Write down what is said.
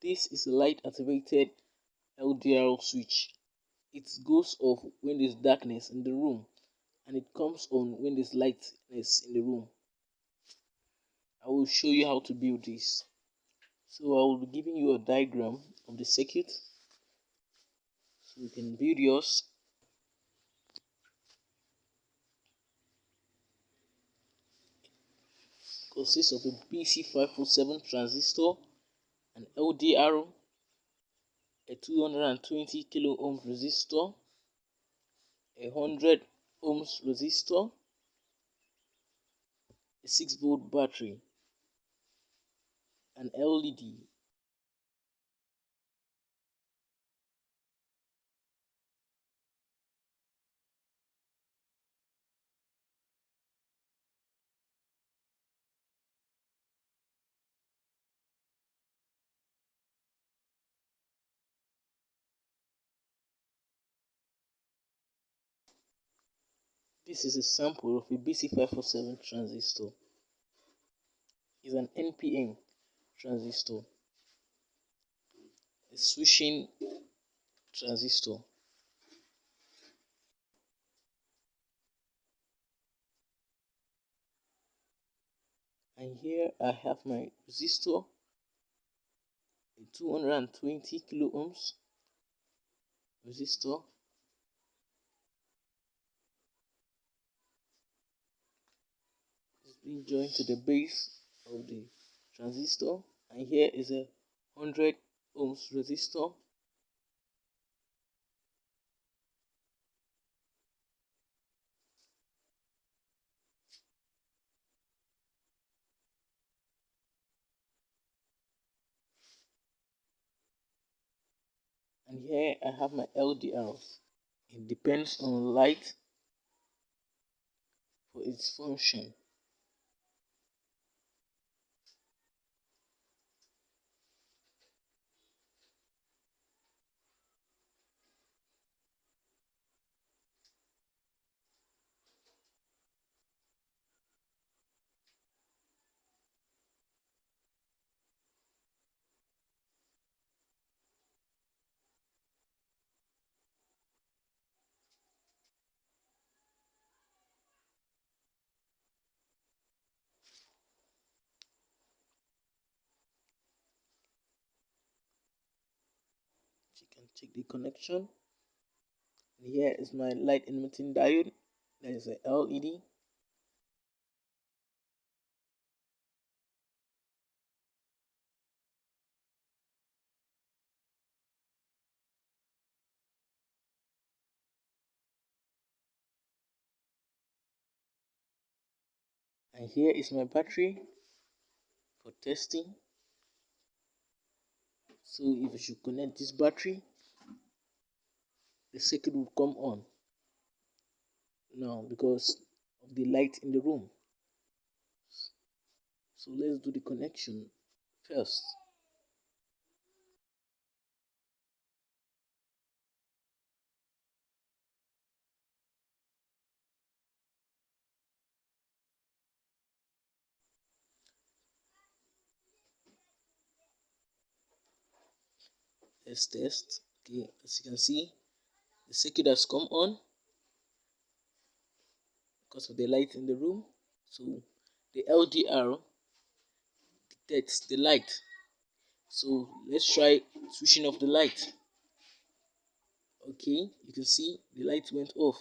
This is a light activated LDR switch. It goes off when there's darkness in the room and it comes on when there's lightness in the room. I will show you how to build this. So I will be giving you a diagram of the circuit so you can build yours. It consists of a BC547 transistor, an LDR, a 220 kilo ohm resistor, a 100 ohms resistor, a 6-volt battery, an LED, This is a sample of a BC547 transistor. It's an NPN transistor, a switching transistor. And here I have my resistor, a 220 kilo ohms resistor, it's being joined to the base of the transistor, and here is a 100 ohms resistor, and here I have my LDR. It depends on light for its function. You can check the connection. And here is my light emitting diode. That is a LED. And here is my battery for testing. So if you should connect this battery, the circuit will come on now because of the light in the room. So let's do the connection first. Let's test. Okay, as you can see, the circuit has come on because of the light in the room. So the LDR detects the light. So let's try switching off the light. Okay, you can see the light went off.